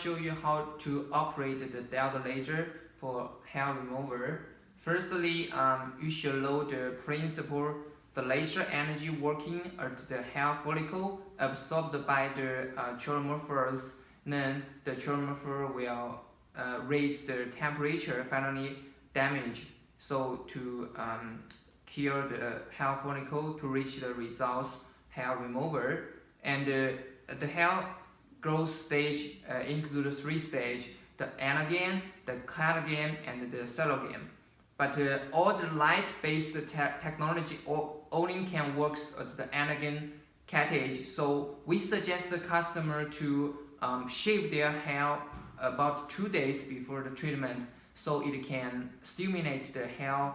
show you how to operate the Diode laser for hair remover. Firstly, you should know the principle. The laser energy working at the hair follicle absorbed by the chromophores. Then the chromophore will raise the temperature, finally damage. So to cure the hair follicle to reach the results hair remover. And the hair growth stage include 3 stages: the anagen, the catagen, and the celogen. But all the light-based technology only can work at the anagen catage. So we suggest the customer to shave their hair about 2 days before the treatment, so it can stimulate the hair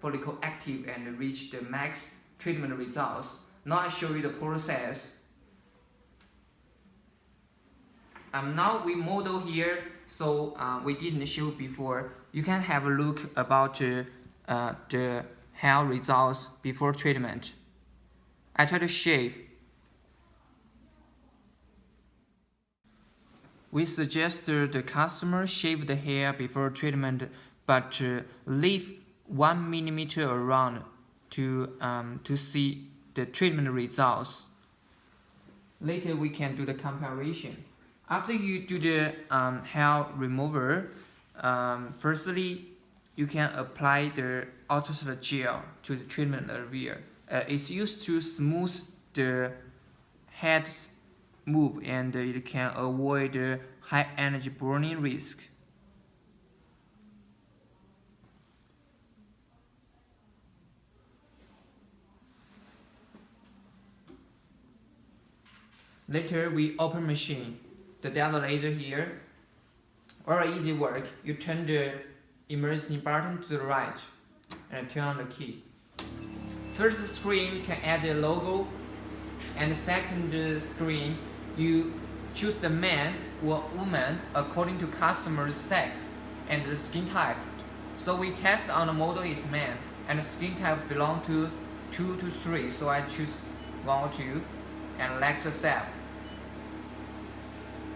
follicle active and reach the max treatment results. Now I show you the process. Now we model here, so we didn't show before. You can have a look about the hair results before treatment. I try to shave. We suggest the customer shave the hair before treatment, but leave 1 millimeter around to see the treatment results. Later we can do the comparison. After you do the hair remover, firstly you can apply the ultrasound gel to the treatment area. It's used to smooth the head move, and it can avoid the high energy burning risk. Later we open machine. The Diode laser here. Very easy work. You turn the emergency button to the right and turn on the key. First screen can add the logo, and the second screen you choose the man or woman according to customer's sex and the skin type. So we test on the model is man, and the skin type belong to 2 to 3. So I choose 1 or 2 and next step.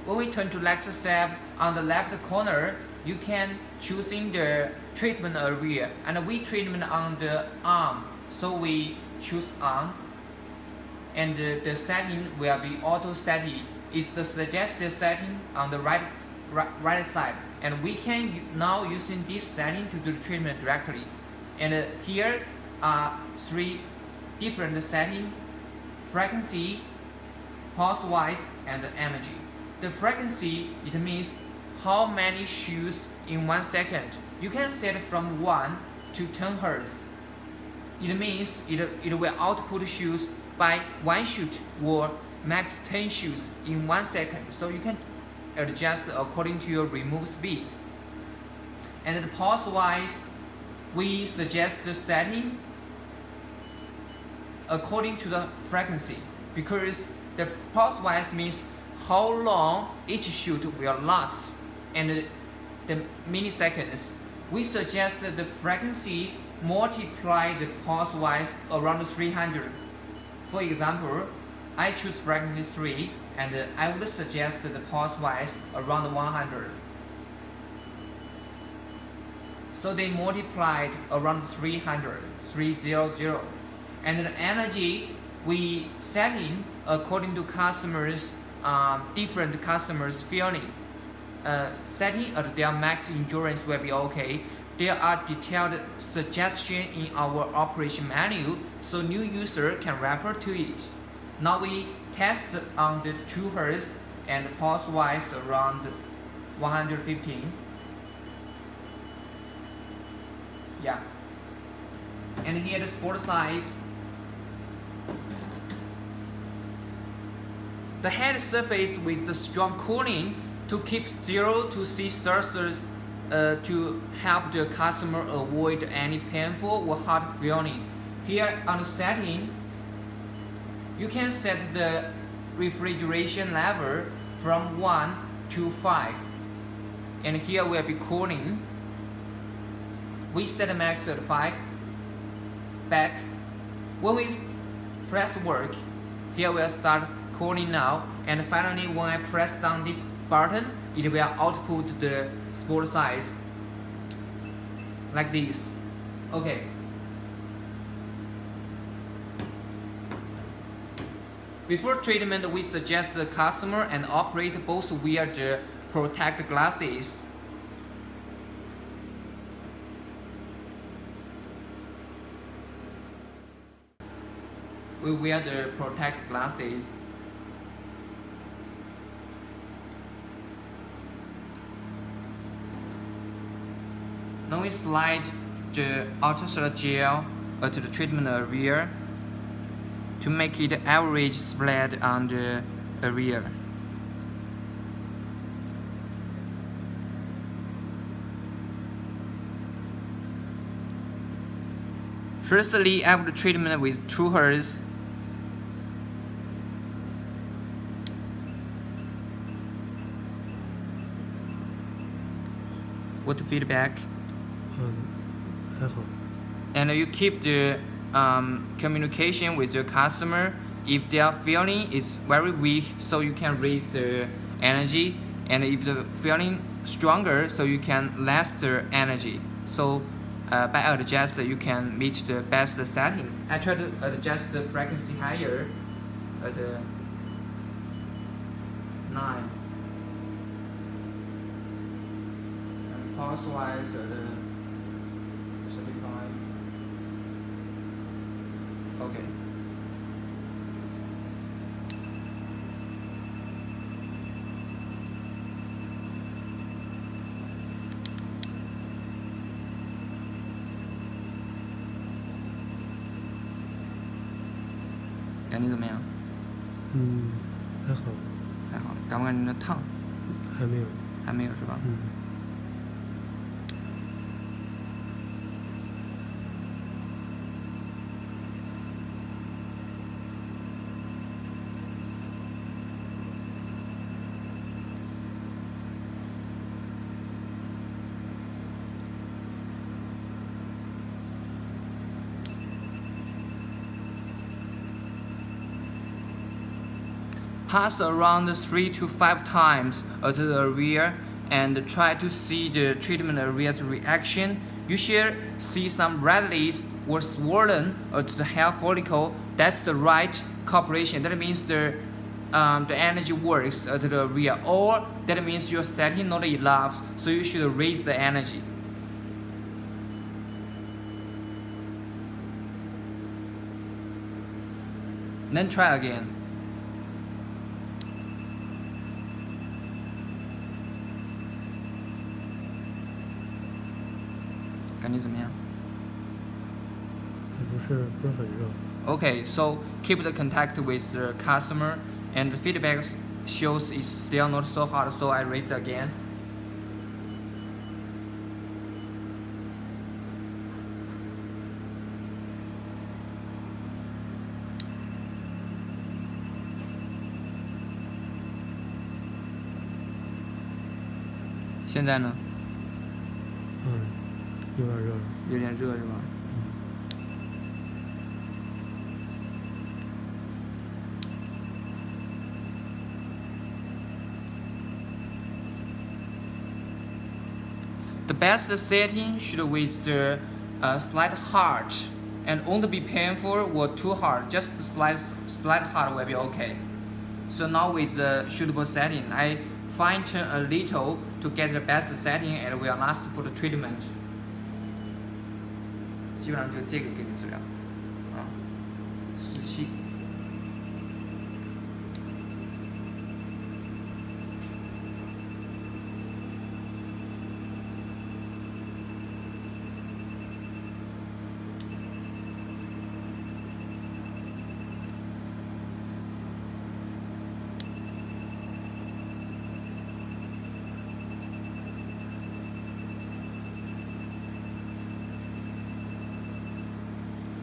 When we turn to next step, on the left corner, you can choose in the treatment area, and we treatment on the arm. So we choose arm, and the setting will be auto setting. It's the suggested setting on the right side, and we can now using this setting to do the treatment directly. And here are 3 different settings: frequency, pulse-wise, and energy. The frequency, it means how many shoots in 1 second. You can set from 1 to 10 Hz. It means it will output shoots by 1 shoot or max 10 shoots in 1 second. So you can adjust according to your remove speed. And the pulse-wise, we suggest the setting according to the frequency, because the pulse-wise means how long each shoot will last, and the milliseconds. We suggest that the frequency multiply the pulse-wise around 300. For example, I choose frequency 3, and I would suggest the pulse-wise around 100. So they multiplied around 300. And the energy we setting according to customers, different customers' feeling. Setting at their max endurance will be okay. There are detailed suggestions in our operation manual, so new user can refer to it. Now we test on the 2 Hz and pulse-wise around 115. Yeah. And here the sport size. The head surface with the strong cooling to keep 0 to 6 Celsius to help the customer avoid any painful or hot feeling. Here on the setting, you can set the refrigeration level from 1 to 5. And here will be cooling. We set the max at 5. Back. When we press work, here we'll start cooling now, and finally when I press down this button, it will output the spore size like this. Okay. Before treatment, we suggest the customer and operator both wear the protect glasses. We wear the protect glasses. Now we slide the ultrasound gel to the treatment area to make it average spread on the area. Firstly, after treatment with 2 Hz, what feedback? 还好。 And you keep the communication with your customer. If their feeling is very weak, so you can raise the energy, and if the feeling stronger, so you can less the energy. So by adjust, you can meet the best setting. I try to adjust the frequency higher at 9. And pulse wise at 35. Okay.感觉怎么样？还好。还好，感不感觉烫？还没有。还没有是吧？Pass around 3 to 5 times to the area and try to see the treatment area's reaction. You should see some redness or swollen to the hair follicle. That's the right cooperation. That means the energy works to the area, or that means your setting not enough, so you should raise the energy. Then try again. 感觉怎么样？不是很热。Okay, so keep the contact with the customer, and the feedback shows it's still not so hot, so I raise again. Now? 有点热了。有点热是吧？The best setting should with the slight hard, and won't be painful or too hard. Just slight hard will be okay. So now with the suitable setting, I fine tune a little to get the best setting and will last for the treatment. 基本上就这个给你治疗，17。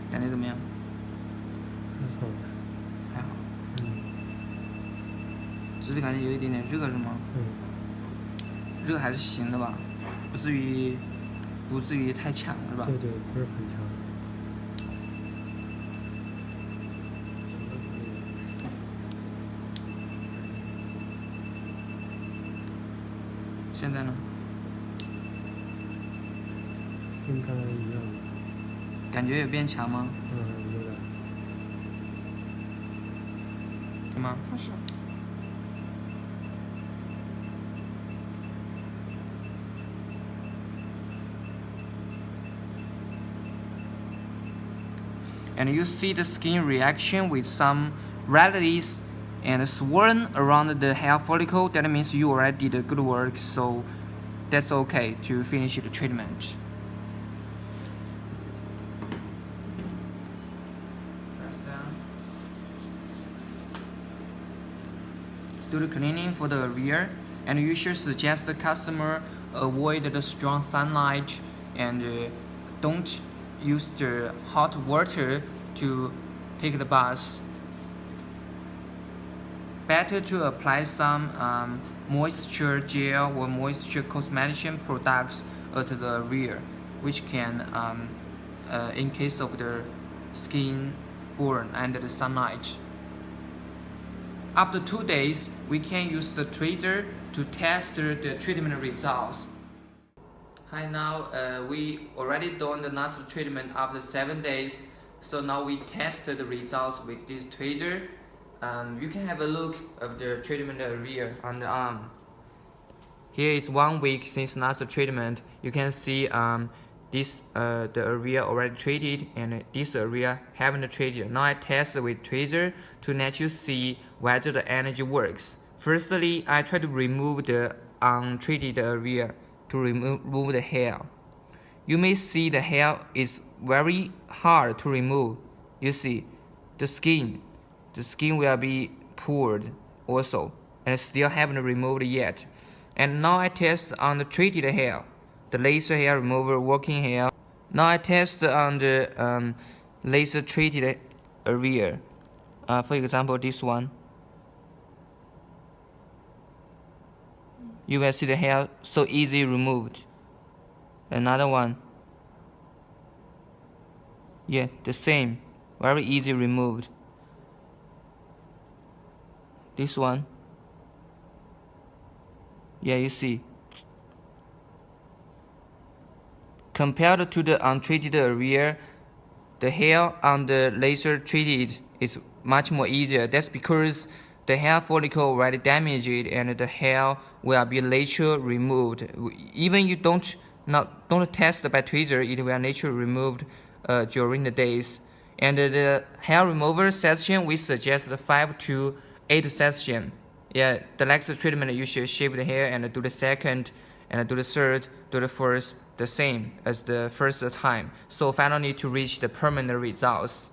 感觉怎么样？还好。还好。只是感觉有一点点热是吗？热还是行的吧，不至于太强是吧？对，不是很强。现在呢？跟刚才一样。感觉有变强吗？有点。是吗？不是。And you see the skin reaction with some redness and swollen around the hair follicle. That means you already did good work, so that's okay to finish the treatment. Press down. Do the cleaning for the rear, and you should suggest the customer avoid the strong sunlight and don't use the hot water to take the bath. Better to apply some moisture gel or moisture cosmetic products at the rear, which can, in case of the skin burn under the sunlight. After 2 days, we can use the tweezer to test the treatment results. Hi, now we already done the nasal treatment after 7 days, so now we test the results with this tweezer. You can have a look of the treatment area on the arm. Here is 1 week since nasal treatment. You can see this the area already treated and this area haven't treated. Now I test with tweezer to let you see whether the energy works. Firstly, I try to remove the untreated area to remove the hair. You may see the hair is very hard to remove. You see, the skin will be pulled also, and still haven't removed yet. And now I test on the treated hair, the laser hair remover working hair. Now I test on the laser treated area. For example, this one. You will see the hair so easy removed. Another one. Yeah, the same, very easy removed. This one. Yeah, you see. Compared to the untreated area, the hair on the laser treated is much more easier. That's because the hair follicle already damaged and the hair will be later removed. Even you don't test by tweezer, it will naturally removed during the days. And the hair remover session, we suggest 5 to 8 sessions. Yeah, the next treatment you should shave the hair and do the second, and do the third, do the fourth, the same as the first time. So finally to reach the permanent results.